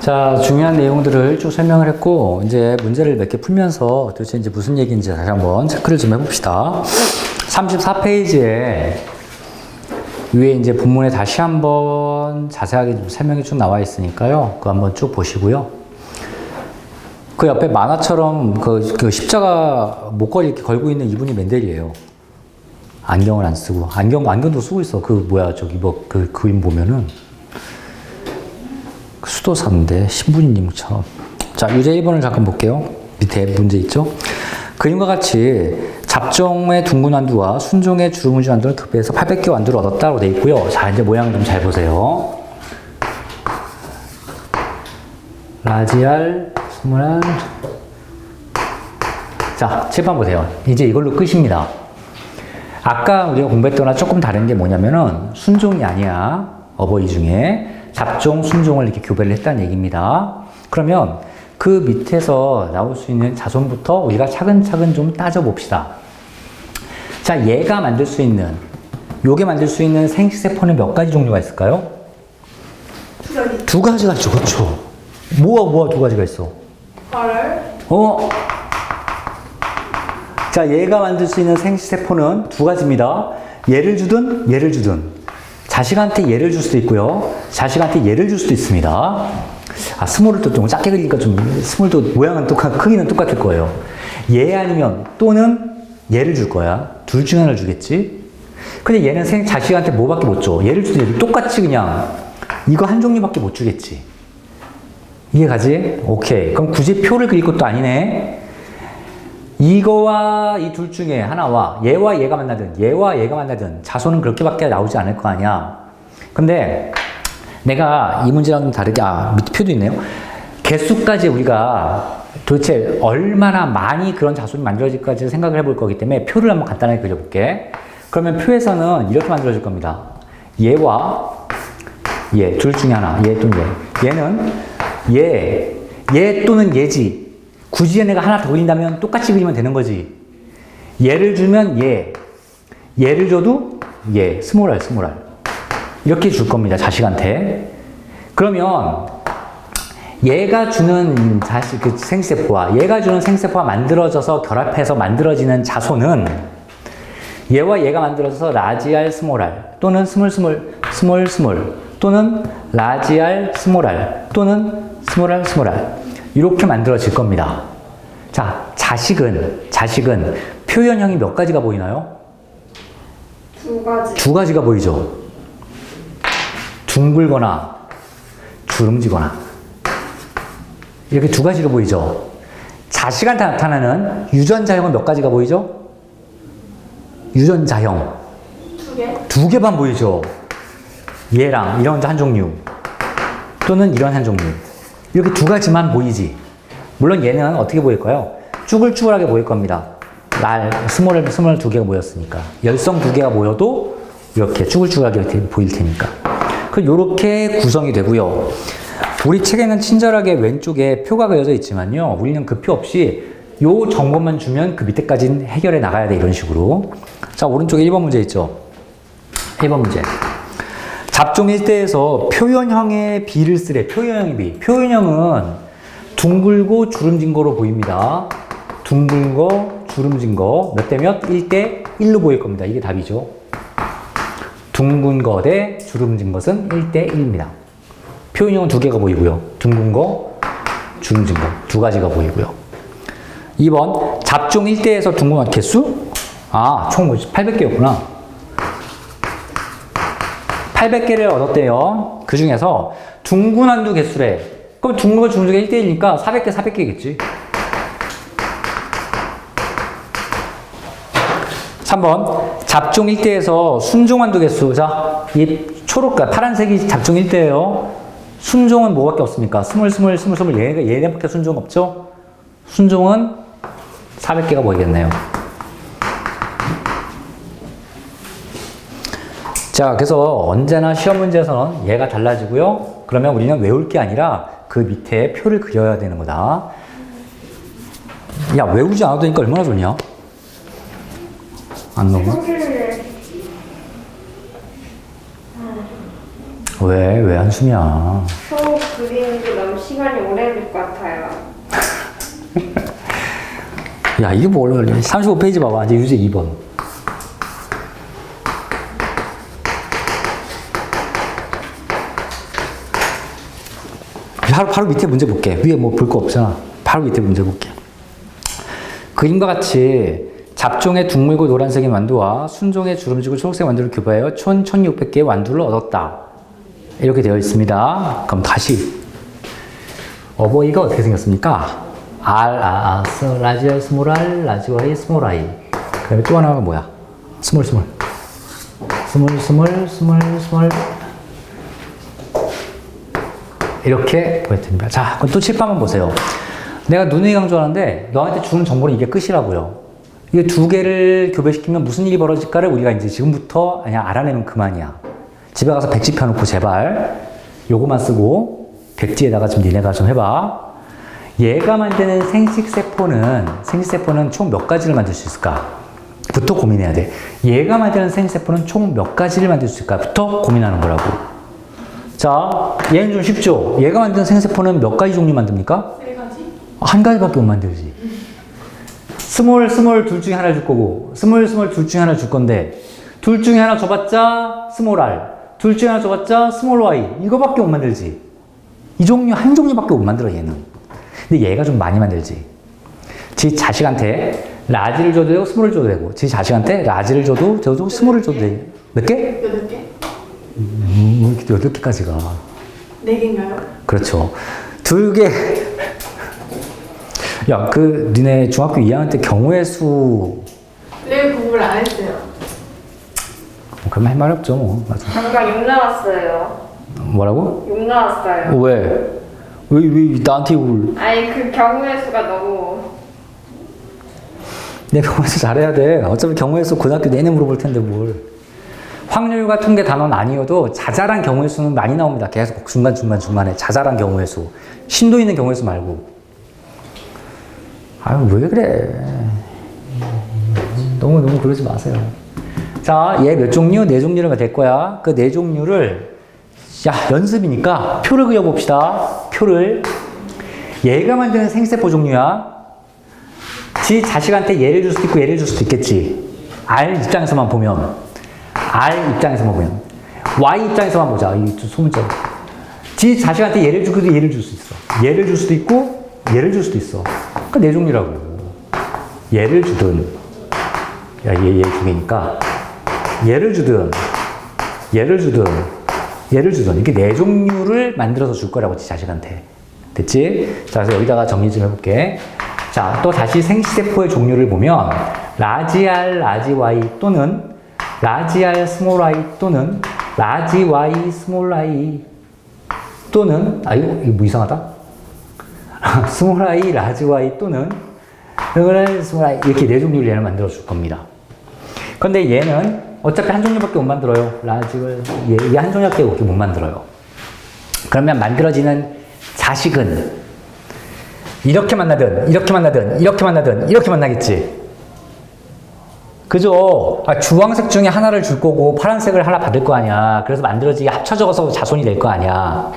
자, 중요한 내용들을 쭉 설명을 했고, 이제 문제를 몇 개 풀면서 도대체 이제 무슨 얘기인지 다시 한번 체크를 좀 해봅시다. 34페이지에 위에 이제 본문에 다시 한번 자세하게 좀 설명이 쭉 나와 있으니까요. 그거 한번 쭉 보시고요. 그 옆에 만화처럼 그 십자가 목걸이 이렇게 걸고 있는 이분이 맨델이에요. 안경을 안 쓰고. 안경도 쓰고 있어. 그 그림 보면은. 수도사인데, 신부님처럼. 자, 유제 1번을 잠깐 볼게요. 밑에 문제 있죠? 그림과 같이 잡종의 둥근 완두와 순종의 주름문지 완두를 급해서 800개 완두를 얻었다고 되어 있고요. 자, 이제 모양 좀 잘 보세요. 라지알, 스모랄. 자, 7번 보세요. 이제 이걸로 끝입니다. 아까 우리가 공부했던 거랑 조금 다른 게 뭐냐면은 순종이 아니야. 어버이 중에. 잡종, 순종을 이렇게 교배를 했다는 얘기입니다. 그러면 그 밑에서 나올 수 있는 자손부터 우리가 차근차근 좀 따져봅시다. 자, 얘가 만들 수 있는, 요게 만들 수 있는 생식세포는 몇 가지 종류가 있을까요? 두 가지가 있죠. 그렇죠. 뭐가 두 가지가 있어? 자, 얘가 만들 수 있는 생식세포는 두 가지입니다. 얘를 주든 자식한테 얘를 줄 수도 있고요. 자식한테 얘를 줄 수도 있습니다. 아, 스몰을 또 좀 작게 그리니까 좀 스몰도 모양은 크기는 똑같을 거예요. 얘 아니면 또는 얘를 줄 거야. 둘 중에 하나를 주겠지. 근데 얘는 자식한테 뭐밖에 못 줘. 얘를 주든 얘를 똑같이 그냥 이거 한 종류밖에 못 주겠지. 이해가지? 오케이. 그럼 굳이 표를 그릴 것도 아니네. 이거와 이 둘 중에 하나와 얘와 얘가 만나든 자손은 그렇게밖에 나오지 않을 거 아니야. 근데 내가 이 문제랑 좀 다르게, 밑에 표도 있네요. 개수까지 우리가 도대체 얼마나 많이 그런 자손이 만들어질까지 생각을 해볼 거기 때문에 표를 한번 간단하게 그려볼게. 그러면 표에서는 이렇게 만들어질 겁니다. 얘와 얘, 둘 중에 하나, 얘 또는 얘. 얘는 얘 또는 얘지. 굳이 얘네가 하나 더 그린다면 똑같이 그리면 되는 거지. 얘를 주면 얘를 줘도 스몰알. 이렇게 줄 겁니다, 자식한테. 그러면 얘가 주는 그 생세포와 얘가 주는 생세포가 만들어져서 결합해서 만들어지는 자손은 얘와 얘가 만들어져서 라지알, 스몰알 또는 스몰 또는 라지알, 스몰알 또는 스몰알 이렇게 만들어질 겁니다. 자, 자식은 표현형이 몇 가지가 보이나요? 두 가지가 보이죠. 둥글거나 주름지거나 이렇게 두 가지로 보이죠. 자식한테 나타나는 유전자형은 몇 가지가 보이죠? 유전자형 두 개만 보이죠. 얘랑 이런 한 종류 또는 이런 한 종류 이렇게 두 가지만 보이지. 물론 얘는 어떻게 보일까요? 쭈글쭈글하게 보일 겁니다. 스몰 두 개가 모였으니까. 열성 두 개가 모여도 이렇게 쭈글쭈글하게 보일 테니까. 요렇게 구성이 되고요. 우리 책에는 친절하게 왼쪽에 표가 그려져 있지만요. 우리는 그 표 없이 요 정보만 주면 그 밑에까지는 해결해 나가야 돼. 이런 식으로. 자, 오른쪽에 1번 문제 있죠? 1번 문제. 잡종 일대에서 표현형의 비를 쓰래. 표현형의 비. 표현형은 둥글고 주름진 거로 보입니다. 둥글고 주름진 거. 몇 대 몇? 1대 1로 보일 겁니다. 이게 답이죠. 둥근 거 대 주름진 것은 1대 1입니다. 표현형은 두 개가 보이고요. 둥근 거, 주름진 거. 두 가지가 보이고요. 2번. 잡종 1대에서 둥근 거 개수? 총 800개였구나. 800개를 얻었대요. 그 중에서 둥근 완두 개수래. 그럼 둥근 거 주름진 거 1대1이니까 400개겠지. 3번. 잡종 1대에서 순종 완두 개수. 자, 이 파란색이 잡종 1대예요. 순종은 뭐밖에 없습니까? 스물. 얘네밖에 순종 없죠? 순종은 400개가 보이겠네요. 자, 그래서 언제나 시험 문제에서는 얘가 달라지고요. 그러면 우리는 외울 게 아니라 그 밑에 표를 그려야 되는 거다. 야, 외우지 않아도 되니까 얼마나 좋냐? 안 넘어? 왜 한숨이야? 수업 그리는 게 너무 시간이 오래 걸릴 것 같아요. 야, 이게 뭐 오래 걸려? 35페이지 봐봐. 이제 유제 2번. 바로 밑에 문제 볼게. 위에 뭐 볼 거 없잖아. 바로 밑에 문제 볼게. 그림과 같이 잡종의 둥글고 노란색의 완두와 순종의 주름지고 초록색 완두를 교배하여 1600개의 완두를 얻었다. 이렇게 되어 있습니다. 그럼 다시 어버이가 어떻게 생겼습니까? 라지 R, 스몰 r, 라지 Y, 스몰 i. 그 다음에 또 하나가 뭐야? 스몰. 이렇게 보여드립니다. 자, 그럼 또 칠판만 보세요. 내가 눈이 강조하는데 너한테 주는 정보는 이게 끝이라고요. 이게 두 개를 교배시키면 무슨 일이 벌어질까를 우리가 이제 지금부터 그냥 알아내면 그만이야. 집에 가서 백지 펴놓고 제발 요거만 쓰고 백지에다가 좀 니네가 좀 해봐. 얘가 만드는 생식세포는 총 몇 가지를 만들 수 있을까? 부터 고민해야 돼. 얘가 만드는 생식세포는 총 몇 가지를 만들 수 있을까? 부터 고민하는 거라고. 자, 얘는 좀 쉽죠? 얘가 만드는 생식세포는 몇 가지 종류 만듭니까? 3가지? 한 가지밖에 못 만들지. 스몰 둘 중에 하나 줄 거고, 스몰 둘 중에 하나 줄 건데, 둘 중에 하나 줘봤자 스몰 r, 둘 중에 하나 줘봤자 스몰 y. 이거밖에 못 만들지. 이 종류, 한 종류밖에 못 만들어, 얘는. 근데 얘가 좀 많이 만들지. 지 자식한테 라지를 줘도 되고, 스몰을 줘도 되고, 지 자식한테 라지를 줘도 스몰을 줘도 되고. 몇 개? 8개? 8개까지 가. 4개인가요? 그렇죠. 2개. 야, 니네 중학교 2학년 때 경우의 수. 네, 공부를 안 했어요. 그러면 할 말 없죠, 뭐. 맞아. 잠깐 욕 나왔어요. 뭐라고? 욕 나왔어요. 왜 나한테 욕을. 아니, 그 경우의 수가 너무. 내 경우의 수 잘해야 돼. 어차피 경우의 수 고등학교 내내 물어볼 텐데 뭘. 확률과 통계 단어는 아니어도 자잘한 경우의 수는 많이 나옵니다. 계속 중간에 자잘한 경우의 수. 심도 있는 경우의 수 말고. 아유, 왜 그래. 너무 그러지 마세요. 자, 얘 몇 종류? 4종류가 될 거야. 그 4종류를, 연습이니까 표를 그려봅시다. 표를. 얘가 만드는 생세포 종류야. 지 자식한테 얘를 줄 수도 있고 얘를 줄 수도 있겠지. R 입장에서만 보면. Y 입장에서만 보자. 이 소문자로. 지 자식한테 얘를 주고 얘를 줄 수 있어. 얘를 줄 수도 있고 얘를 줄 수도 있어. 그러니까 4종류라고. 얘를 주든, 얘 2개니까 얘를 주든 이렇게 4종류를 만들어서 줄 거라고 지 자식한테. 됐지? 자, 그래서 여기다가 정리 좀 해볼게. 자, 또 다시 생식세포의 종류를 보면 라지 R, 라지 Y 또는 라지 R, 스몰 i 또는 라지 Y, 스몰 i 또는 이거 뭐 이상하다? 스몰 i, 라지 Y 또는 스몰 i 이렇게 4종류를 얘를 만들어 줄 겁니다. 근데 얘는 어차피 한 종류밖에 못 만들어요. 얘 한 종류밖에 못 만들어요. 그러면 만들어지는 자식은 이렇게 만나겠지. 그죠? 주황색 중에 하나를 줄 거고 파란색을 하나 받을 거 아니야. 그래서 만들어지게 합쳐져서 자손이 될 거 아니야.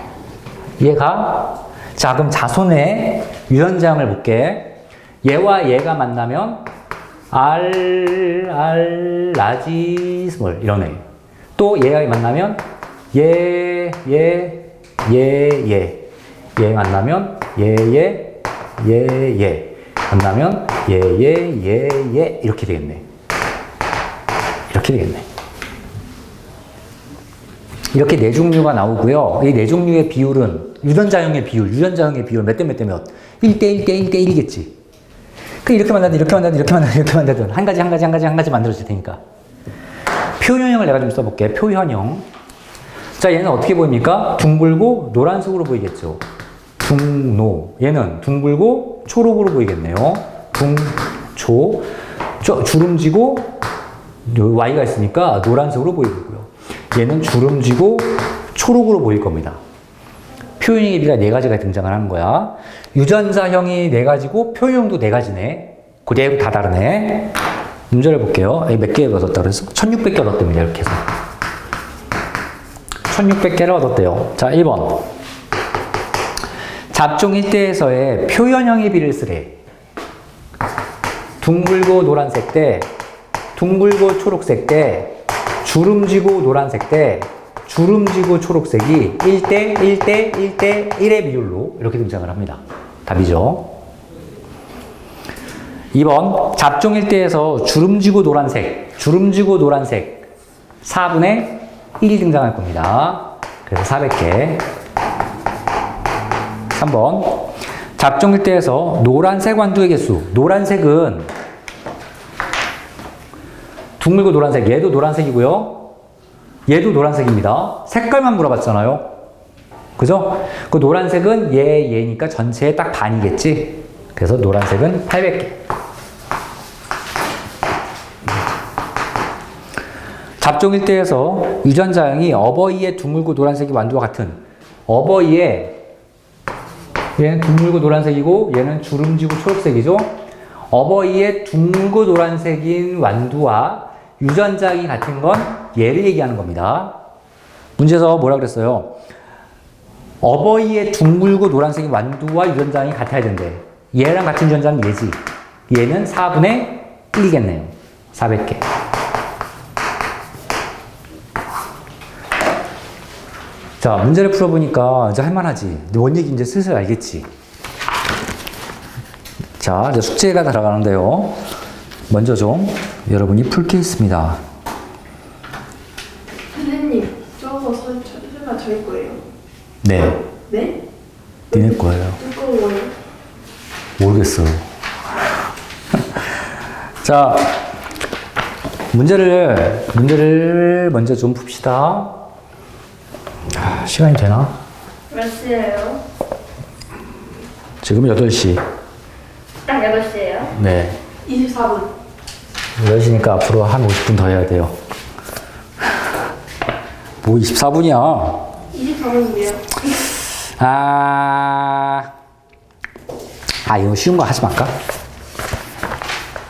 이해가? 자, 그럼 자손의 유전자형을 볼게. 얘와 얘가 만나면 R, 라지, 스몰 이런 애. 또 얘가 만나면 얘 만나면 얘 만나면 얘 이렇게 되겠네. 이렇게 4종류가 나오고요. 이 4종류의 비율은 유전자형의 비율 몇 대 몇 대 몇? 1대 1겠지. 이렇게 만나든 한 가지 만들어질 테니까. 표현형을 내가 좀 써볼게. 표현형. 자, 얘는 어떻게 보입니까? 둥글고 노란색으로 보이겠죠. 얘는 둥글고 초록으로 보이겠네요. 주름지고 Y가 있으니까 노란색으로 보이고요. 얘는 주름지고 초록으로 보일 겁니다. 표현형의 비가 4가지가 등장을 하는 거야. 유전자형이 4가지고 표현형도 4가지네. 그대로 다 다르네. 문제를 볼게요. 몇 개 얻었다 그래서? 1600개 얻었답니다. 이렇게 해서. 1600개를 얻었대요. 자, 1번. 잡종 일대에서의 표현형의 비를 쓰래. 둥글고 노란색 대, 둥글고 초록색 대, 주름지고 노란색 대, 주름지고 초록색이 1대 1대 1대 1의 비율로 이렇게 등장을 합니다. 답이죠. 2번 잡종 일대에서 주름지고 노란색 4분의 1이 등장할 겁니다. 그래서 400개. 3번 잡종 일대에서 노란색 완두의 개수. 노란색은 둥글고 노란색, 얘도 노란색이고요. 얘도 노란색입니다. 색깔만 물어봤잖아요. 그죠? 그 노란색은 얘니까 전체의 딱 반이겠지? 그래서 노란색은 800개. 잡종 일대에서 유전자형이 어버이의 둥글고 노란색이 완두와 같은 어버이의 얘는 둥글고 노란색이고 얘는 주름지고 초록색이죠. 어버이의 둥글고 노란색인 완두와 유전자형이 같은 건 얘를 얘기하는 겁니다. 문제에서 뭐라 그랬어요? 어버이의 둥글고 노란색인 완두와 유전자형이 같아야 된대. 얘랑 같은 유전자는 얘지. 얘는 4분의 1이겠네요. 400개. 자, 문제를 풀어보니까 이제 할만하지. 뭔 얘기 이제 슬슬 알겠지. 자, 이제 숙제가 들어가는데요. 먼저 좀 여러분이 풀 게 있습니다. 선생님, 저거 설마 저희 거예요? 네. 네? 니네 거예요. 두꺼운 거예요? 모르겠어. 자, 문제를 먼저 좀 풉시다. 시간이 되나? 몇 시예요? 지금 8시. 딱 8시예요? 네. 24분. 8시니까 앞으로 한 50분 더 해야 돼요. 뭐 24분이야. 24분이요. 이거 쉬운 거 하지 말까?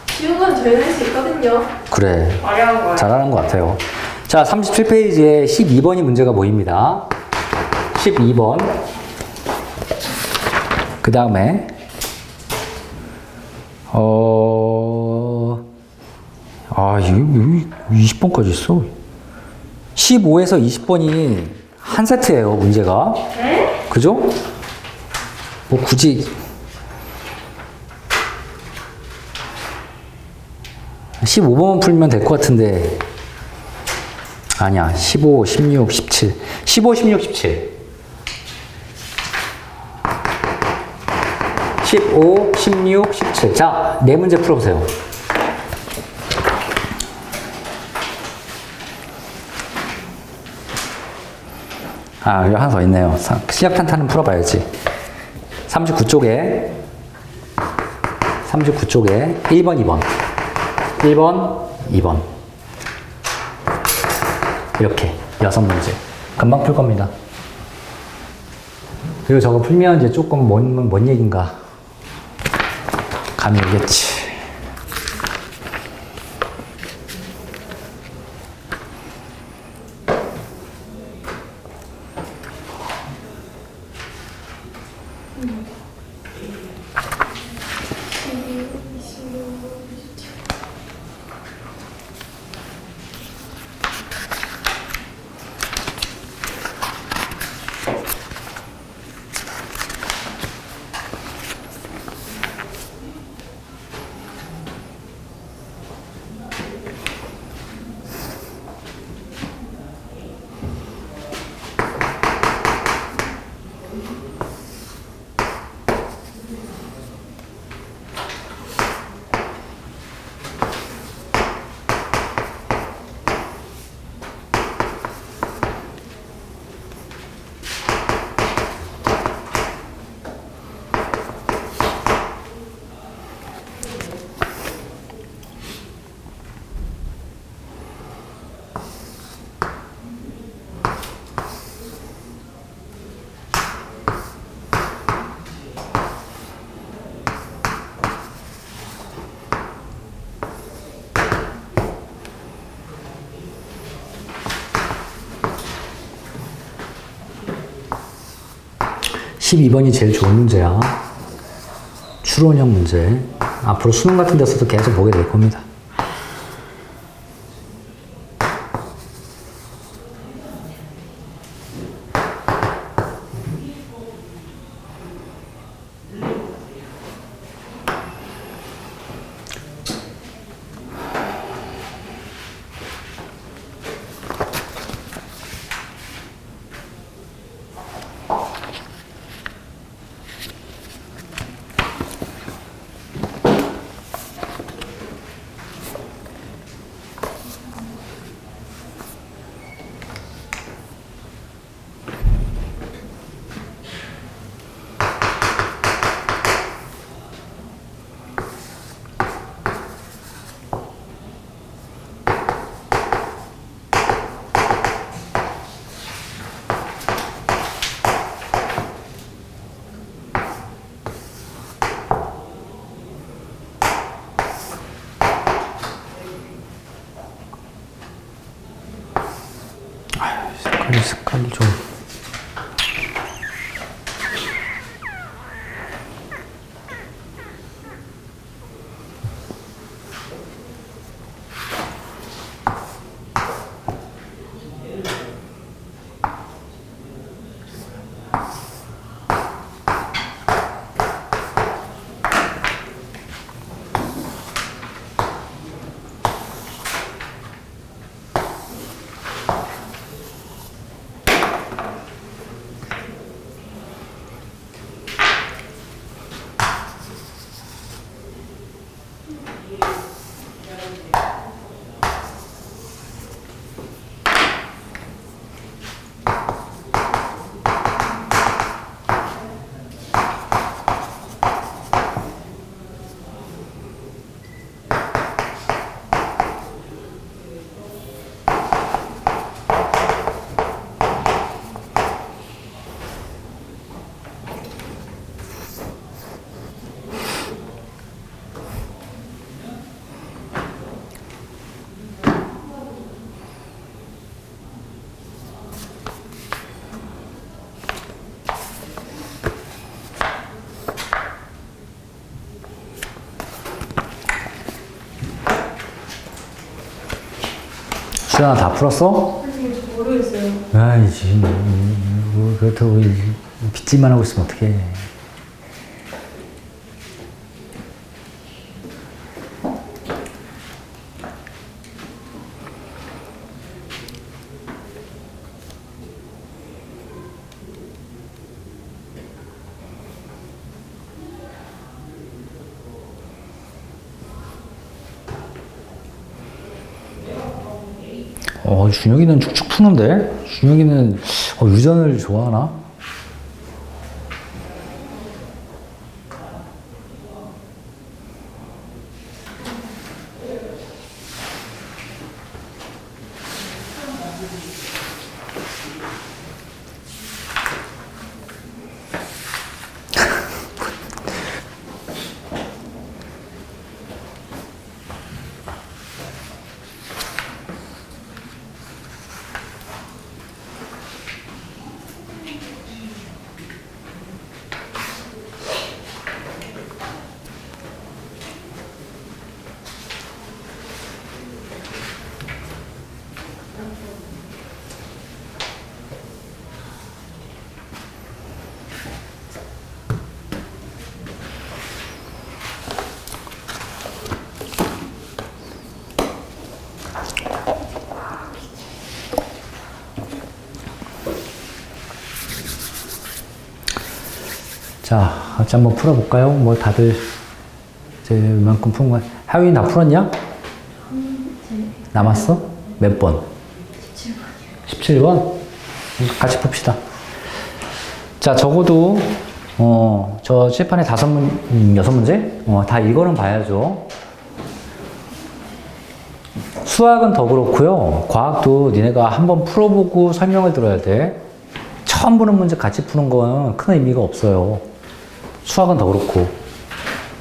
쉬운 건 저희는 할 수 있거든요. 그래. 어려운 거요. 잘하는 것 같아요. 자, 37페이지에 12번이 문제가 보입니다. 12번. 그 다음에, 이거 20번까지 있어. 15에서 20번이 한 세트예요, 문제가. 네? 그죠? 뭐 굳이 15번만 풀면 될 것 같은데 아니야. 15, 16, 17 15, 16, 17 15, 16, 17 자, 네 문제 풀어보세요. 여기 하나 더 있네요. 시작 탄탄은 풀어봐야지. 39쪽에 1번, 2번 1번, 2번 이렇게 6문제 금방 풀 겁니다. 그리고 저거 풀면 이제 조금 뭔 얘기인가 감이 오겠지. 12번이 제일 좋은 문제야. 추론형 문제. 앞으로 수능 같은 데서도 계속 보게 될 겁니다. 색깔이 좀. 수연아, 다 풀었어? 아니, 모르겠어요. 아이지, 그렇다고 빚짓만 하고 있으면 어떡해. 준혁이는 축축 푸는데? 준혁이는 유전을 좋아하나? 자, 같이 한번 풀어볼까요? 뭐 다들 이제 웬만큼 푼 거야. 하윤이 다 풀었냐? 남았어? 몇 번? 17번. 같이 풉시다. 자, 적어도 저 칠판에 6문제? 다 이거는 봐야죠. 수학은 더 그렇고요. 과학도 니네가 한번 풀어보고 설명을 들어야 돼. 처음 보는 문제 같이 푸는 건 큰 의미가 없어요. 수학은 더 그렇고.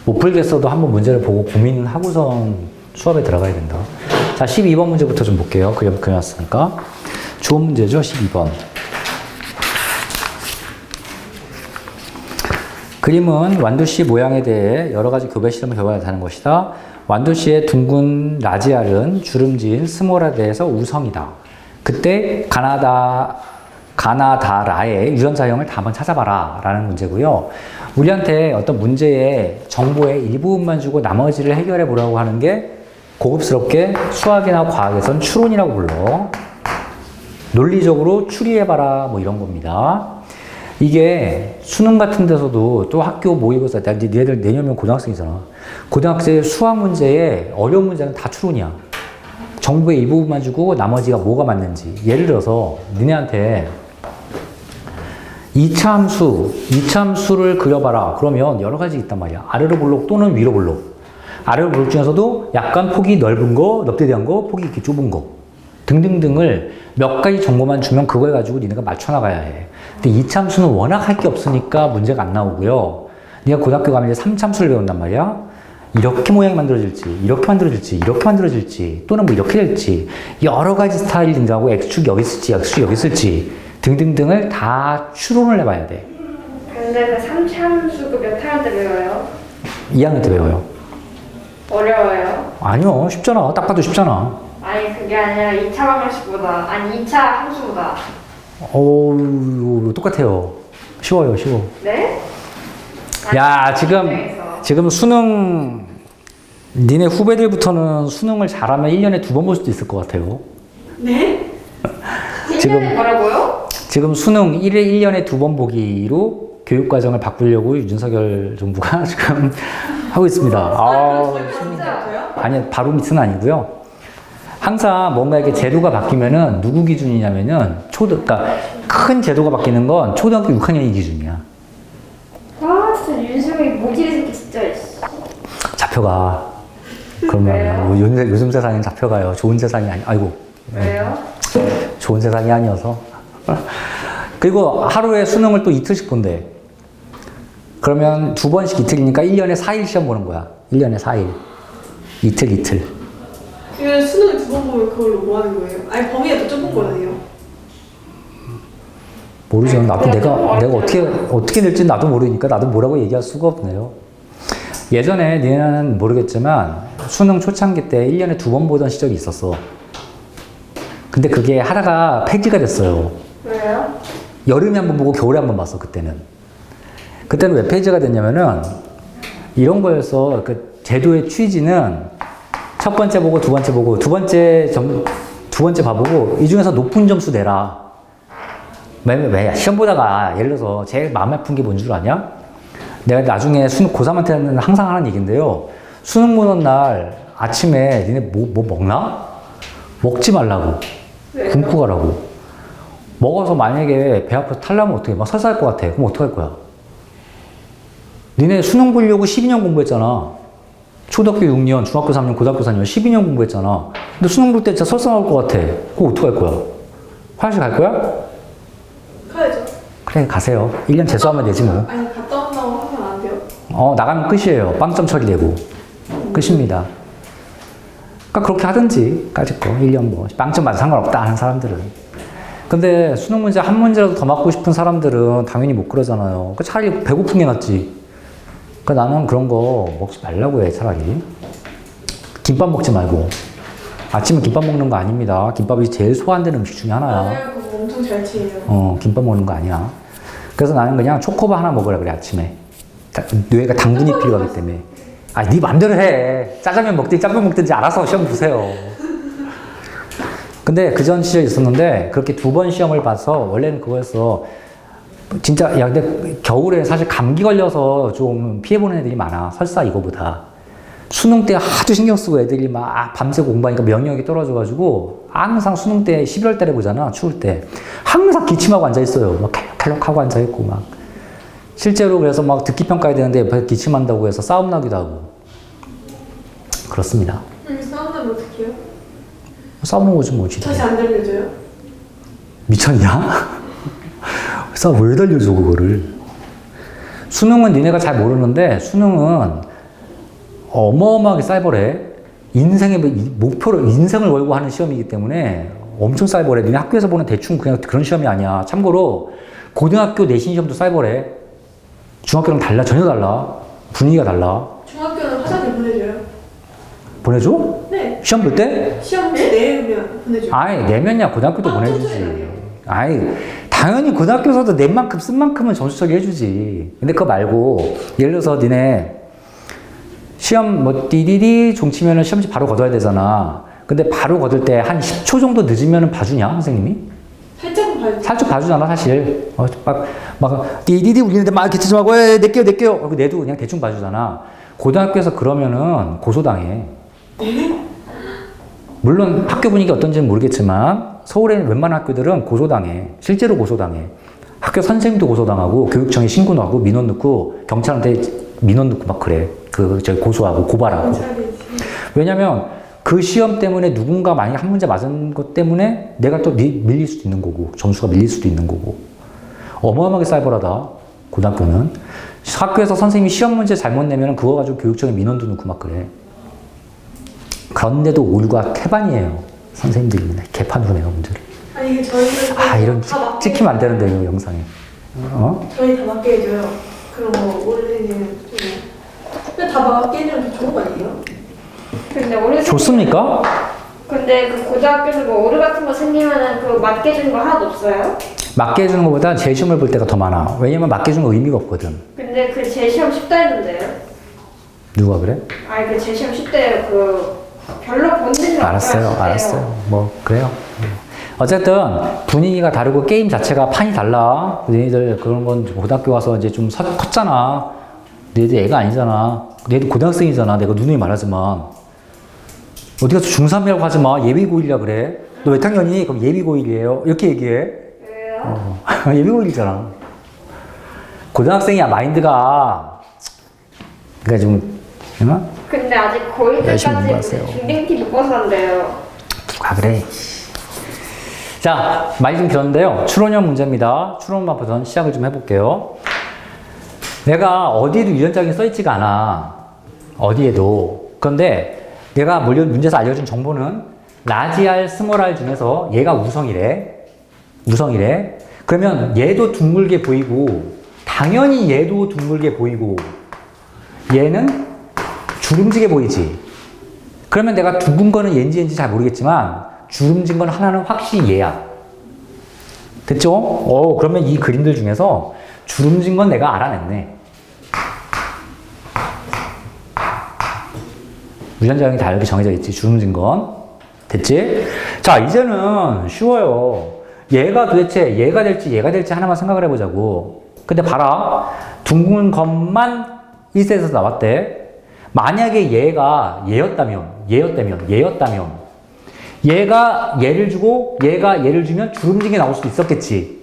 못 풀겠어도 한번 문제를 보고 고민하고선 수업에 들어가야 된다. 자, 12번 문제부터 좀 볼게요. 그려놨으니까. 좋은 문제죠, 12번. 그림은 완두씨 모양에 대해 여러 가지 교배 실험을 결과를 하는 것이다. 완두씨의 둥근 라지알은 주름진 스모라드에서 우성이다. 그때 가나다라의 유전자형을 다 한번 찾아봐라 라는 문제고요. 우리한테 어떤 문제의 정보의 일부분만 주고 나머지를 해결해 보라고 하는 게 고급스럽게 수학이나 과학에선 추론이라고 불러. 논리적으로 추리해봐라 뭐 이런 겁니다. 이게 수능 같은 데서도 또 학교 모의고사 때 니네들 내년이면 고등학생이잖아. 고등학생의 수학 문제에 어려운 문제는 다 추론이야. 정보의 일부분만 주고 나머지가 뭐가 맞는지. 예를 들어서 니네한테 이차함수를 그려봐라. 그러면 여러 가지 있단 말이야. 아래로 볼록 또는 위로 볼록. 아래로 볼록 중에서도 약간 폭이 넓은 거, 넙대대한 거, 폭이 이렇게 좁은 거 등등등을 몇 가지 정보만 주면 그걸 가지고 니네가 맞춰나가야 해. 근데 이차함수는 워낙 할 게 없으니까 문제가 안 나오고요. 네가 고등학교 가면 이제 삼차함수를 배운단 말이야. 이렇게 모양이 만들어질지, 이렇게 만들어질지, 이렇게 만들어질지, 또는 뭐 이렇게 될지, 여러 가지 스타일이 등장하고 X축 여기 있을지, X축 여기 있을지 등등등을 다 추론을 해봐야 돼. 근데 그 3차 함수 몇 학년 때 배워요? 2학년 때 배워요. 어려워요? 아니요, 쉽잖아. 딱 봐도 쉽잖아. 아니 그게 아니라 2차 방정식보다 아니 2차 함수보다. 똑같아요. 쉬워요, 쉬워. 네? 야, 지금 수능, 니네 후배들부터는 수능을 잘하면 1년에 2번 볼 수도 있을 것 같아요. 네? 지금 1년에 뭐라고요? 지금 수능 1년에 2번 보기로 교육과정을 바꾸려고 윤석열 정부가 지금 하고 있습니다. 진짜요? 아니, 바로 밑은 아니고요. 항상 뭔가 이렇게 제도가 바뀌면은 누구 기준이냐면은 그러니까 큰 제도가 바뀌는 건 초등학교 6학년이 기준이야. 와 진짜 윤수영이 모질이 새끼 진짜. 잡혀가. 그러면 요즘 세상엔 잡혀가요. 좋은 세상이 아니고. 왜요? 좋은 세상이 아니어서. 그리고 하루에 수능을 또 이틀씩 본대. 그러면 2번씩 이틀이니까 1년에 4일 시험 보는 거야. 1년에 4일. 이틀. 그러면 수능을 2번 보면 그걸로 뭐 하는 거예요? 아니 범위가 더 좁은 거네요. 모르죠. 내가 어떻게 될지 나도 모르니까 나도 뭐라고 얘기할 수가 없네요. 예전에 니네는 모르겠지만 수능 초창기 때 1년에 2번 보던 시절이 있었어. 근데 그게 하다가 폐지가 됐어요. 왜요? 여름에 한 번 보고 겨울에 한 번 봤어, 그때는. 그때는 왜 폐지가 됐냐면은 이런 거였어. 그 제도의 취지는 첫 번째 보고 두 번째 보고 두 번째 봐보고 이 중에서 높은 점수 내라. 왜 시험 보다가 예를 들어서 제일 마음 아픈 게 뭔 줄 아냐? 내가 나중에 고3한테는 항상 하는 얘기인데요. 수능 보는 날 아침에 니네 뭐 먹나? 먹지 말라고. 굶고 가라고. 먹어서 만약에 배 아파서 탈라면 어떡해? 막 설사할 것 같아. 그럼 어떡할 거야? 니네 수능 보려고 12년 공부했잖아. 초등학교 6년, 중학교 3년, 고등학교 4년, 12년 공부했잖아. 근데 수능 볼 때 진짜 설사 나올 것 같아. 그럼 어떡할 거야? 화장실 갈 거야? 가야죠. 그래, 가세요. 1년 재수하면 되지 뭐. 아니 갔다 온다고 하면 안 돼요. 나가면 끝이에요. 빵점 처리되고. 끝입니다. 그러니까 그렇게 하든지, 까짓 거. 1년 뭐. 빵점 맞아 상관없다 하는 사람들은. 근데 수능 문제 한 문제라도 더 맞고 싶은 사람들은 당연히 못 그러잖아요. 그 차라리 배고픈 게 낫지. 그러니까 나는 그런 거 먹지 말라고 해, 차라리. 김밥 먹지 말고. 아침에 김밥 먹는 거 아닙니다. 김밥이 제일 소화되는 음식 중에 하나야. 맞아요. 그거 엄청 잘 치해요. 김밥 먹는 거 아니야. 그래서 나는 그냥 초코바 하나 먹으라 그래, 아침에. 뇌가 당분이 필요하기 때문에. 네 맘대로 해. 짜장면 먹든지 짬뽕 먹든지 알아서 시험 보세요. 근데 그 전 시절이 있었는데 그렇게 2번 시험을 봐서 원래는 그거였어. 진짜 근데 겨울에 사실 감기 걸려서 좀 피해보는 애들이 많아. 설사 이거보다. 수능 때 하도 신경 쓰고 애들이 막 밤새 공부하니까 면역력이 떨어져가지고 항상 수능 때 11월 달에 보잖아. 추울 때. 항상 기침하고 앉아있어요. 막 칼록칼록하고 앉아있고 막. 실제로 그래서 막 듣기 평가해야 되는데 옆에서 기침한다고 해서 싸움 나기도 하고. 그렇습니다. 싸운다면 어떡해요? 싸우는 거지 뭐. 다시 안 들려줘요? 미쳤냐? 왜 달려줘 그거를. 수능은 니네가 잘 모르는데 수능은 어마어마하게 쌀벌해. 인생의 목표를 인생을 걸고 하는 시험이기 때문에 엄청 쌀벌해. 니네 학교에서 보는 대충 그냥 그런 시험이 아니야. 참고로 고등학교 내신 시험도 쌀벌해. 중학교랑 달라. 전혀 달라. 분위기가 달라. 중학교는 화장실 보내줘요. 보내줘? 네. 시험 볼 때? 시험 내면 보내줘요. 아이, 내면야 고등학교도 아, 보내주지. 튼튼해요. 아이, 당연히 고등학교에서도 낸 만큼 쓴 만큼은 점수 처리해주지. 근데 그거 말고, 예를 들어서 니네 시험 뭐 띠디디 종치면은 시험지 바로 거둬야 되잖아. 근데 바로 거둘 때 한 10초 정도 늦으면은 봐주냐, 선생님이? 살짝은 봐야지. 살짝 봐주잖아, 사실. 막, 띠디디 울리는데 막 이렇게 치지 말고, 내게요. 내도 그냥 대충 봐주잖아. 고등학교에서 그러면은 고소당해. 물론 학교 분위기 어떤지는 모르겠지만, 서울에는 웬만한 학교들은 고소당해. 실제로 고소당해. 학교 선생님도 고소당하고, 교육청에 신고 나고, 민원 넣고, 경찰한테 민원 넣고 막 그래. 고소하고, 고발하고. 왜냐면, 그 시험 때문에 누군가 만약 한 문제 맞은 것 때문에 내가 또 밀릴 수도 있는 거고, 점수가 밀릴 수도 있는 거고. 어마어마하게 쌀벌하다, 고등학교는. 학교에서 선생님이 시험 문제 잘못 내면 그거 가지고 교육청에 민원도 넣고 막 그래. 그런데도 올과 태반이에요. 선생님들이 맨날 개판으로 내요, 문제를. 아니 이게 저희는 이런 다 찍히면 안 되는데, 이거 영상에. 저희 다 맞게 해줘요. 그럼 뭐 올해는 근데 다 맞게 해주면 더 좋은 거 아니에요? 근데 오래 좋습니까? 근데 그 고등학교에서 뭐 오류 같은 거 생기면은 그 맞게 해주는 거 하나도 없어요? 맞게 해주는 것보다 재시험을 볼 때가 더 많아. 왜냐면 맞게 해주는 거 의미가 없거든. 근데 그 제 시험 쉽다 했는데요? 누가 그래? 아니 그 제 시험 쉽대요. 그 별로 본질이 알았어요. 뭐, 그래요. 어쨌든 분위기가 다르고 게임 자체가 판이 달라. 너희들 그런 건 고등학교 와서 이제 좀 컸잖아. 너희들 애가 아니잖아. 너희들 고등학생이잖아. 내가 누누이 말하지만. 어디 가서 중3이라고 하지 마. 예비고1이라 그래. 너 몇 학년이? 그럼 예비고1이에요. 이렇게 얘기해. 왜요? 예비고1이잖아. 고등학생이야, 마인드가. 그러니까 좀, 근데 아직 열심히 고1때까지 공부하세요. 중딩티 못 벗었는데요. 누가 그래. 자, 많이 좀 길었는데요. 추론형 문제입니다. 추론마부터 시작을 좀 해볼게요. 내가 어디에도 유전자가 써있지가 않아. 어디에도. 그런데 내가 문제에서 알려준 정보는 라지 R, 스몰 R 중에서 얘가 우성이래. 그러면 얘도 둥글게 보이고, 당연히 얘도 둥글게 보이고, 얘는 주름지게 보이지. 그러면 내가 둥근 거는 얘인지 잘 모르겠지만, 주름진 건 하나는 확실히 얘야. 됐죠? 그러면 이 그림들 중에서 주름진 건 내가 알아냈네. 유전자형이 다 이렇게 정해져 있지, 주름진 건. 됐지? 자, 이제는 쉬워요. 얘가 도대체 얘가 될지 하나만 생각을 해보자고. 근데 봐라. 둥근 것만 1세에서 나왔대. 만약에 얘가 얘였다면, 얘가 얘를 주고 얘가 얘를 주면 주름진 게 나올 수도 있었겠지.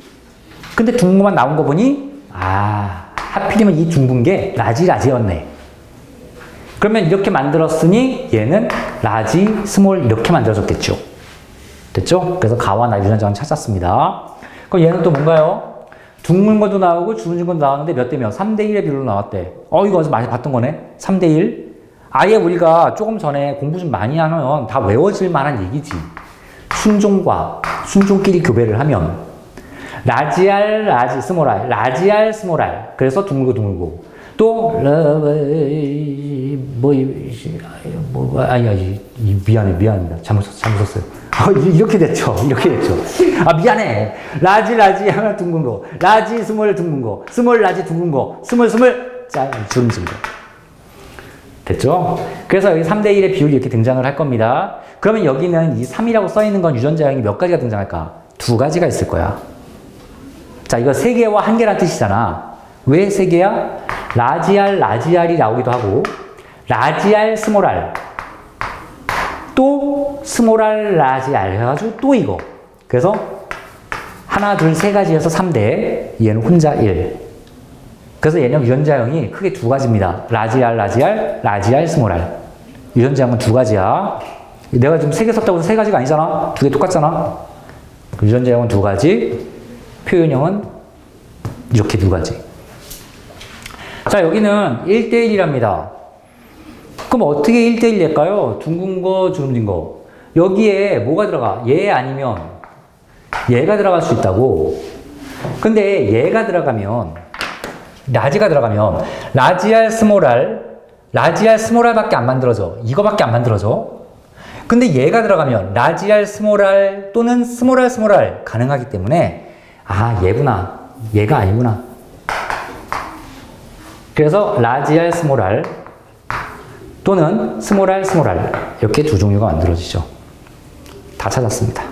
근데 둥근 것만 나온 거 보니, 하필이면 이 둥근 게 라지였네. 그러면 이렇게 만들었으니 얘는 라지, 스몰 이렇게 만들어졌겠죠. 됐죠? 그래서 가와 나 유전자는 찾았습니다. 그럼 얘는 또 뭔가요? 둥근 것도 나오고 주름진 것도 나왔는데 몇 대 몇? 3대1의 비율로 나왔대. 이거 어디서 많이 봤던 거네? 3대1. 아예 우리가 조금 전에 공부 좀 많이 하면 다 외워질 만한 얘기지. 순종끼리 교배를 하면. 라지 R, 스몰 R. 라지 R, 스몰 R. 그래서 둥글고. 또, 미안합니다. 잘못 썼어요. 이렇게 됐죠. 미안해. 라지 하나 둥근 거. 라지, 스몰 둥근 거. 스몰, 라지 둥근 거. 스몰, 주름진 거. 됐죠? 그래서 여기 3대1의 비율이 이렇게 등장을 할 겁니다. 그러면 여기는 이 3이라고 써있는 건 유전자형이 몇 가지가 등장할까? 2가지가 있을 거야. 자, 이거 3개와 1개란 뜻이잖아. 왜 3개야? 라지 R이 나오기도 하고, 라지 R, 스몰 R. 또, 스몰 R, 라지 R 해가지고 또 이거. 그래서 하나, 둘, 3가지에서 3대. 얘는 혼자 1. 그래서 얘는 유전자형이 크게 2가지입니다. 라지 R, 스몰 R. 유전자형은 2가지야. 내가 지금 3개 썼다고 해서 3가지가 아니잖아. 2개 똑같잖아. 유전자형은 2가지, 표현형은 이렇게 2가지. 자, 여기는 1대1이랍니다. 그럼 어떻게 1대1 낼까요? 둥근 거, 주름진 거. 여기에 뭐가 들어가? 얘 아니면 얘가 들어갈 수 있다고. 근데 얘가 들어가면 라지가 들어가면 라지알 스몰알 밖에 안 만들어져. 이거밖에 안 만들어져. 근데 얘가 들어가면 라지알 스몰알 또는 스몰알 가능하기 때문에 아 얘구나. 얘가 아니구나. 그래서 라지알 스몰알 또는 스몰알 이렇게 두 종류가 만들어지죠. 다 찾았습니다.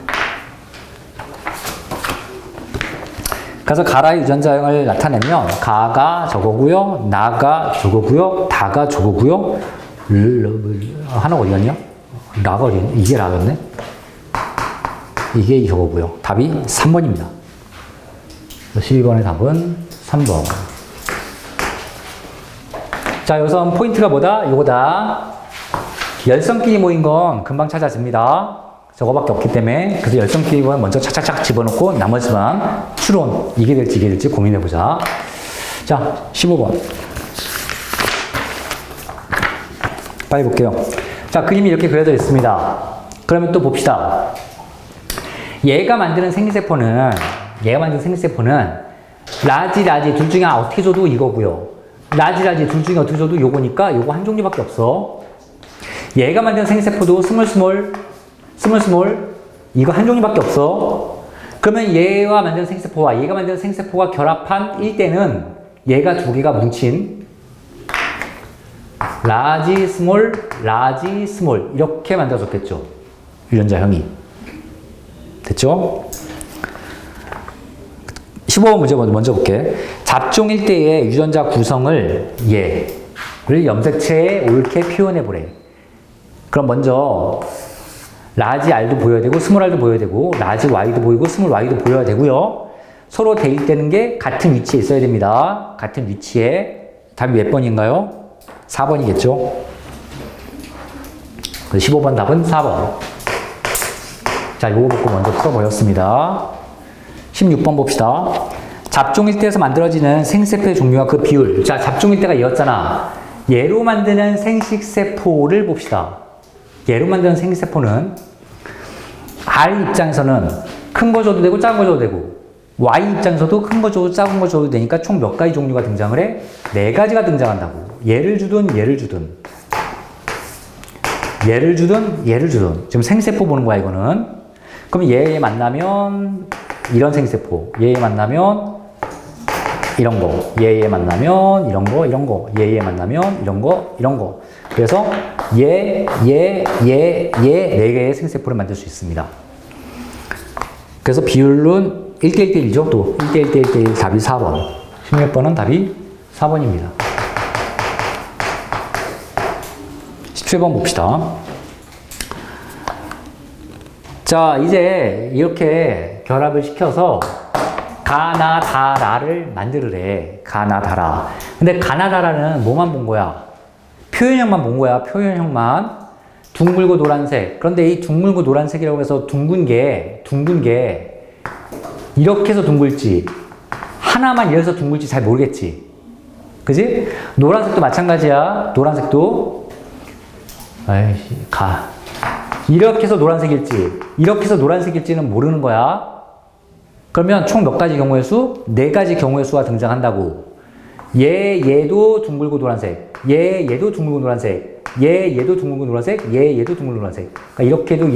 그래서 가라의 유전자형을 나타내면 가가 저거고요, 나가 저거고요, 다가 저거고요. 하나가 어디였냐? 라가 어디였냐? 이게 라였네. 이게 저거고요. 답이 3번입니다. 12번의 답은 3번. 자, 여기서 포인트가 뭐다? 요거다. 열성끼리 모인 건 금방 찾아집니다. 저거밖에 없기 때문에. 그래서 열성끼리 모인 먼저 착착착 집어넣고 나머지만 추론. 이게 될지 고민해보자. 자, 15번. 빨리 볼게요. 자, 그림이 이렇게 그려져 있습니다. 그러면 또 봅시다. 얘가 만드는 생리세포는 라지 둘 중에 어떻게 줘도 이거고요. 라지 둘 중에 어떻게 줘도 요거니까 요거 한 종류밖에 없어. 얘가 만드는 생리세포도 스몰 이거 한 종류밖에 없어. 그러면 얘가 만드는 생리세포와 얘가 만드는 생리세포가 결합한 1대는 얘가 두 개가 뭉친 라지 스몰 이렇게 만들어졌겠죠. 유전자형이. 됐죠? 15번 문제 먼저 볼게. 잡종 1대의 유전자 구성을 얘를 염색체에 옳게 표현해보래. 그럼 먼저 라지 R도 보여야 되고 스몰 R도 보여야 되고 라지 Y도 보이고 스몰 Y도 보여야 되고요. 서로 대입되는 게 같은 위치에 있어야 됩니다. 같은 위치에. 답이 몇 번인가요? 4번이겠죠? 15번 답은 4번. 자, 요거 보고 먼저 풀어보였습니다. 16번 봅시다. 잡종 1대에서 만들어지는 생세포의 종류와 그 비율. 자, 잡종 1대가 얘였잖아. 얘로 만드는 생식세포를 봅시다. 얘로 만드는 생식세포는 R 입장에서는 큰 거 줘도 되고 작은 거 줘도 되고 Y 입장에서도 큰 거 줘도 작은 거 줘도 되니까 총 몇 가지 종류가 등장을 해? 4가지가 등장한다고. 얘를 주든 지금 생세포 보는 거야 이거는. 그럼 얘 만나면 이런 생세포, 얘 만나면 이런 거, 얘 만나면 이런 거, 얘 만나면 이런 거. 그래서 얘 4개의 생세포를 만들 수 있습니다. 그래서 비율은 1대1대1이죠. 또 1대1대1대1 답이 4번. 16번은 답이 4번입니다. 17번 봅시다. 자, 이제 이렇게 결합을 시켜서 가나다라를 만들으래. 가나다라. 근데 가나다라는 뭐만 본 거야? 표현형만 본 거야. 표현형만. 둥글고 노란색. 그런데 이 둥글고 노란색이라고 해서 둥근 게 이렇게 해서 둥글지 하나만 이래서 둥글지 잘 모르겠지. 그지? 노란색도 마찬가지야. 노란색도 이렇게 해서 노란색일지 이렇게 해서 노란색일지는 모르는 거야. 그러면 총 몇 가지 경우의 수? 4가지 경우의 수가 등장한다고. 얘도 둥글고 노란색, 얘도 둥글고 노란색, 얘도 둥글고 노란색, 얘도 둥글고 노란색. 그러니까 이렇게도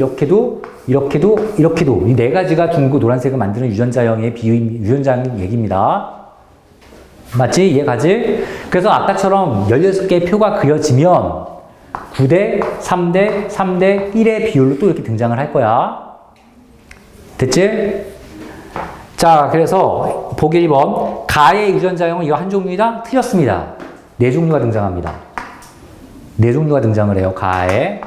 이 4가지가 둥글고 노란색을 만드는 유전자형의 유전자형 얘기입니다. 맞지? 이해가지? 그래서 아까처럼 16개의 표가 그려지면 9대 3대 3대 1의 비율로 또 이렇게 등장을 할 거야. 됐지? 자, 그래서 보기 1번. 가의 유전자형은 이거 한 종류이다? 틀렸습니다. 4종류가 등장합니다. 4종류가 등장을 해요. 가에.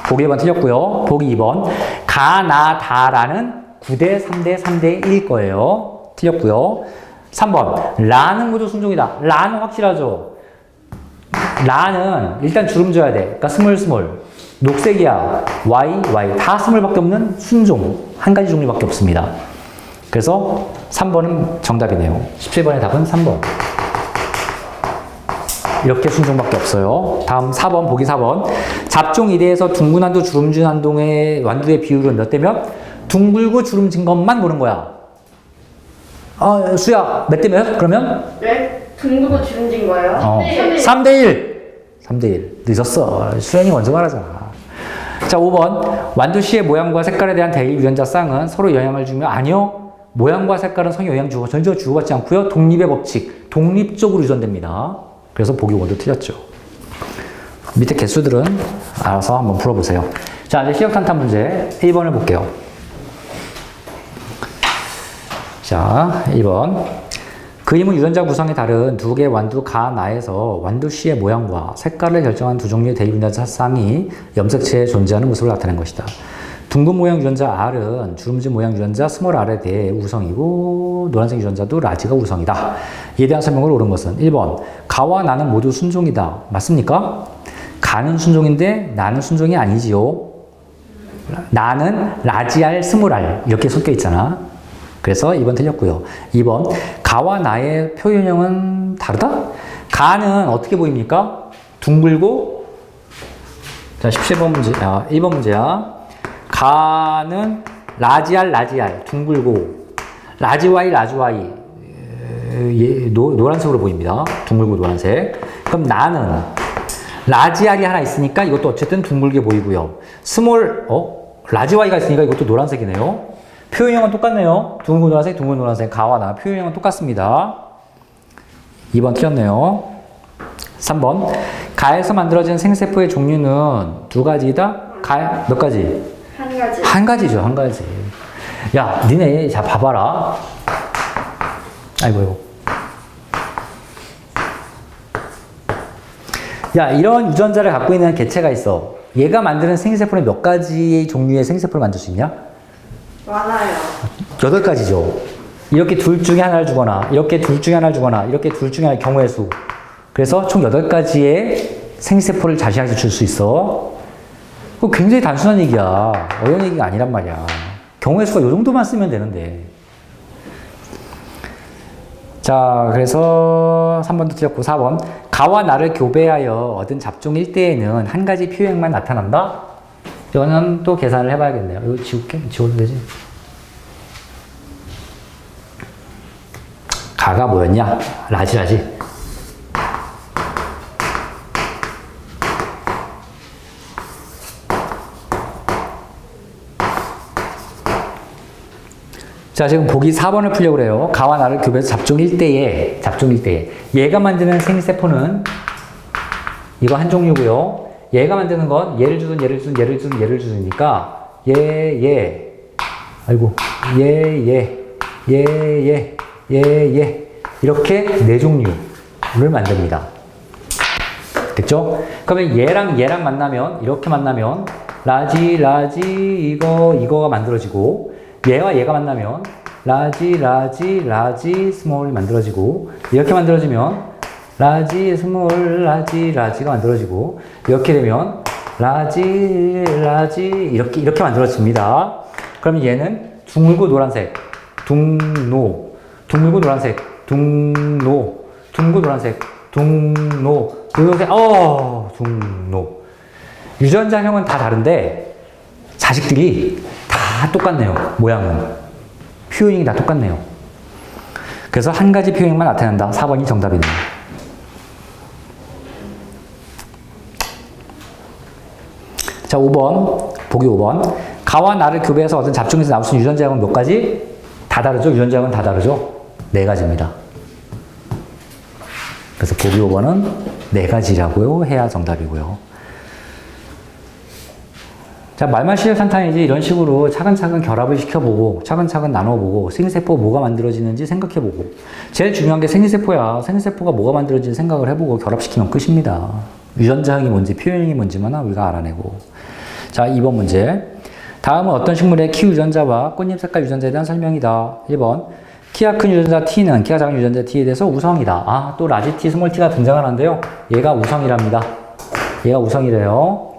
보기 1번 틀렸고요. 보기 2번. 가나다라는 9대 3대 3대 1일 거예요. 틀렸고요. 3번. 라는 모두 순종이다. 라는 확실하죠. 라는 일단 주름 줘야 돼. 그러니까 스몰. 녹색이야. Y. 다 스몰밖에 없는 순종. 한 가지 종류밖에 없습니다. 그래서 3번은 정답이네요. 17번의 답은 3번. 이렇게 순종밖에 없어요. 다음 4번, 보기 4번. 잡종 1대에서 둥근 완두, 주름진 완두의 비율은 몇 대 몇? 둥글고 주름진 것만 보는 거야. 수야, 몇 대 몇? 그러면? 네. 둥글고 주름진 거예요? 네. 3대1. 3대1. 늦었어. 수연이 먼저 말하잖아. 자, 5번. 완두 C의 모양과 색깔에 대한 대립 유전자 쌍은 서로 영향을 주며 아니요. 모양과 색깔은 서로 영향 주고 전혀 주고받지 않고요. 독립의 법칙. 독립적으로 유전됩니다. 그래서 보기 5도 틀렸죠. 밑에 개수들은 알아서 한번 풀어보세요. 자, 이제 시력 탄탄 문제 1번을 볼게요. 자, 1번. 그림은 유전자 구성이 다른 두 개의 완두 가나에서 완두 C의 모양과 색깔을 결정한 두 종류의 대립 유전자 쌍이 염색체에 존재하는 모습을 나타낸 것이다. 둥근 모양 유전자 R은 주름진 모양 유전자 스몰 R에 대해 우성이고 노란색 유전자도 라지가 우성이다. 이에 대한 설명을 옳은 것은 1번. 가와 나는 모두 순종이다. 맞습니까? 가는 순종인데 나는 순종이 아니지요. 나는 라지 R, 스몰 R 이렇게 섞여 있잖아. 그래서 2번 틀렸고요. 2번. 가와 나의 표현형은 다르다? 가는 어떻게 보입니까? 둥글고 자, 17번 문제, 1번 문제야. 가는 라지 R, 라지 R 둥글고 라지 Y, 라지 Y 노란색으로 보입니다. 둥글고 노란색. 그럼 나는 라지 R이 하나 있으니까 이것도 어쨌든 둥글게 보이고요. 스몰 라지 Y가 있으니까 이것도 노란색이네요. 표현형은 똑같네요. 둥근 노란색, 둥근 노란색. 가와 나 표현형은 똑같습니다. 2번 틀렸네요. 3번. 가에서 만들어진 생세포의 종류는 두 가지이다. 가 몇 가지? 한 가지. 한 가지죠, 한 가지. 야, 니네 자 봐봐라. 아이고. 야, 이런 유전자를 갖고 있는 개체가 있어. 얘가 만드는 생세포는 몇 가지의 종류의 생세포를 만들 수 있냐? 많아요. 8가지죠. 이렇게 둘 중에 하나를 주거나, 이렇게 둘 중에 하나를 주거나, 이렇게 둘 중에 하나의 경우의 수. 그래서 총 8가지의 생세포를 자신에게 줄 수 있어. 그거 굉장히 단순한 얘기야. 어려운 얘기가 아니란 말이야. 경우의 수가 이 정도만 쓰면 되는데. 자, 그래서 3번도 틀렸고, 4번. 가와 나를 교배하여 얻은 잡종일 때에는 한 가지 표현만 나타난다? 이거는 또 계산을 해봐야겠네요. 이거 지워도 되지? 가가 뭐였냐? 라지. 자, 지금 보기 4번을 풀려고 그래요. 가와 나를 교배해서 잡종일 때에 얘가 만드는 생세포는 이거 한 종류고요. 얘가 만드는 건 얘를 주니까 얘 이렇게 4종류를 만듭니다. 됐죠? 그러면 얘랑 만나면 이렇게 만나면 라지 이거가 만들어지고 얘와 얘가 만나면 라지 스몰이 만들어지고 이렇게 만들어지면 라지 스몰 라지가 만들어지고 이렇게 되면 라지 이렇게 만들어집니다. 그럼 얘는 둥글고 노란색 둥글고 노란색 둥노 유전자형은 다 다른데 자식들이 다 똑같네요. 모양은 표현이 다 똑같네요. 그래서 한 가지 표현만 나타낸다. 4번이 정답이네요. 자, 5번 보기 5번. 가와 나를 교배해서 얻은 잡종에서 나올 수 있는 유전자형은 몇 가지? 다 다르죠? 유전자형은 다 다르죠? 4가지입니다. 그래서 보기 5번은 4가지라고요 해야 정답이고요. 자, 말만 시력 탄탄이지 이런 식으로 차근차근 결합을 시켜보고 차근차근 나눠보고 생세포 뭐가 만들어지는지 생각해보고 제일 중요한 게 생세포야. 생세포가 뭐가 만들어지는지 생각을 해보고 결합시키면 끝입니다. 유전자형이 뭔지 표현형이 뭔지만 우리가 알아내고. 자, 2번 문제. 다음은 어떤 식물의 키 유전자와 꽃잎 색깔 유전자에 대한 설명이다. 1번. 키가 큰 유전자 T는 키가 작은 유전자 T에 대해서 우성이다. 또 라지 T, 스몰 T가 등장하는데요. 얘가 우성이랍니다. 얘가 우성이래요.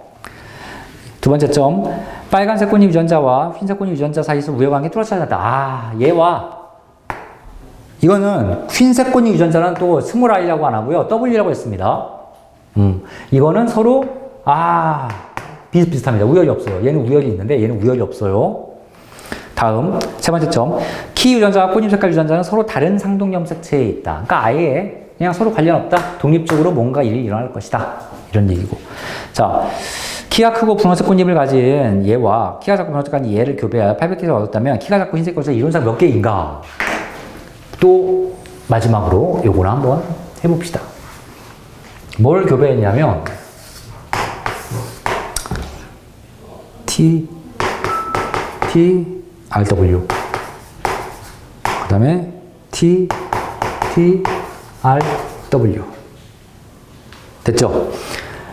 두 번째 점. 빨간색 꽃잎 유전자와 흰색 꽃잎 유전자 사이에서 우여관계 뚜렷하다. 얘와 이거는 흰색 꽃잎 유전자는 또 스몰 i라고 안 하고요. W라고 했습니다. 이거는 서로 비슷비슷합니다. 우열이 없어요. 얘는 우열이 있는데 얘는 우열이 없어요. 다음 세 번째 점. 키 유전자와 꽃잎 색깔 유전자는 서로 다른 상동 염색체에 있다. 그러니까 아예 그냥 서로 관련 없다. 독립적으로 뭔가 일이 일어날 것이다. 이런 얘기고. 자, 키가 크고 분홍색 꽃잎을 가진 얘와 키가 작고 분홍색 가진 얘를 교배하여 800개를 얻었다면 키가 작고 흰색 꽃의 이론상 몇 개인가? 또 마지막으로 요거를 한번 해봅시다. 뭘 교배했냐면 T, RW 그 다음에 T, RW 됐죠?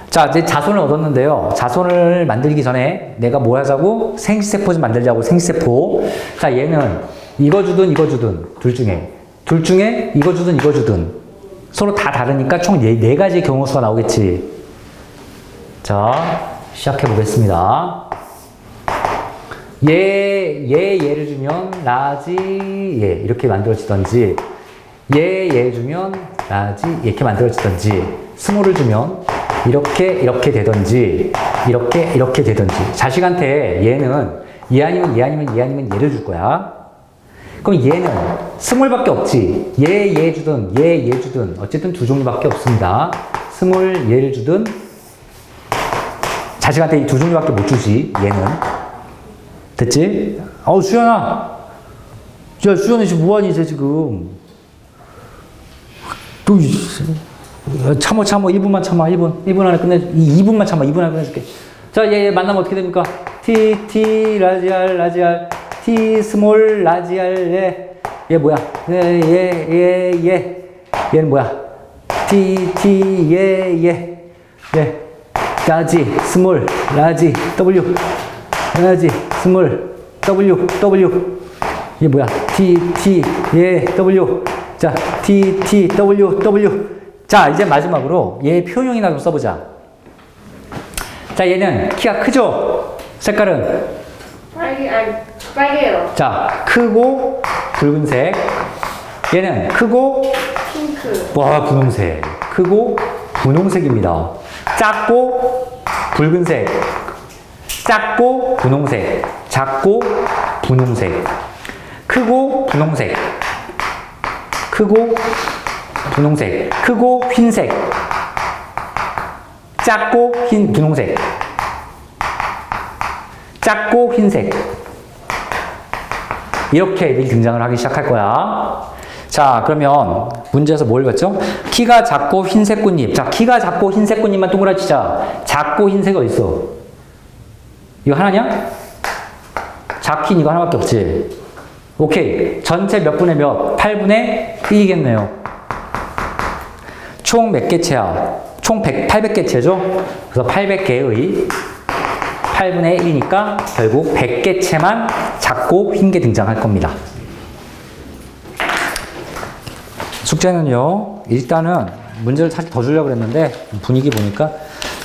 자, 이제 자손을 얻었는데요. 자손을 만들기 전에 내가 뭐 하자고? 생시세포 좀 만들자고, 생시세포. 자, 얘는 이거 주든 이거 주든 둘 중에 이거 주든 이거 주든 서로 다 다르니까 총 네 가지의 경우수가 나오겠지. 자, 시작해 보겠습니다. 얘를 주면 라지 얘 이렇게 만들어지던지 얘 주면 라지 이렇게 만들어지던지 스몰을 주면 이렇게 되던지 이렇게 되던지 자식한테 얘는 얘 아니면 얘를 줄 거야. 그럼 얘는 스몰밖에 없지. 얘 주든 얘 주든 어쨌든 두 종류밖에 없습니다. 스몰 얘를 주든 자식한테 이 두 종류밖에 못 주지. 얘는 됐지? 수연아, 야 수연이 지금 뭐하니 쟤 지금 또 참어 1분만 참아 1분 안에 끝내 2분만 참아 2분 안에 끝내줄게. 자, 얘 만나면 어떻게 됩니까? T 라지알 T 스몰 라지알 얘 뭐야? 얘는 뭐야? T 얘 라지 스몰 라지 W 라지 스몰 W 얘 뭐야? T 얘 W 자 T W 자, 이제 마지막으로 얘 표형이나 좀 써보자. 자, 얘는 키가 크죠? 색깔은? 빨개요. 자, 크고 붉은색. 얘는 크고 핑크. 와, 분홍색. 크고 분홍색입니다. 작고 붉은색. 작고 분홍색. 작고 분홍색. 크고 분홍색. 크고 분홍색, 크고 흰색, 작고 분홍색, 작고 흰색 이렇게 애들이 등장을 하기 시작할 거야. 자, 그러면 문제에서 뭘 봤죠? 키가 작고 흰색 꽃잎. 자, 키가 작고 흰색 꽃잎만 동그랗게 치자. 작고 흰색 어디 있어? 이거 하나냐? 작긴 이거 하나밖에 없지. 오케이. 전체 몇 분의 몇? 8분의 1이겠네요. 총 몇 개체야? 총 800개체죠? 그래서 800개의 8분의 1이니까 결국 100개체만 작고 흰 게 등장할 겁니다. 숙제는요, 일단은 문제를 사실 더 주려고 그랬는데 분위기 보니까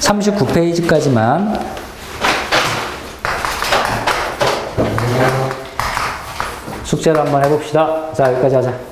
39페이지까지만 숙제를 한번 해봅시다. 자, 여기까지 하자.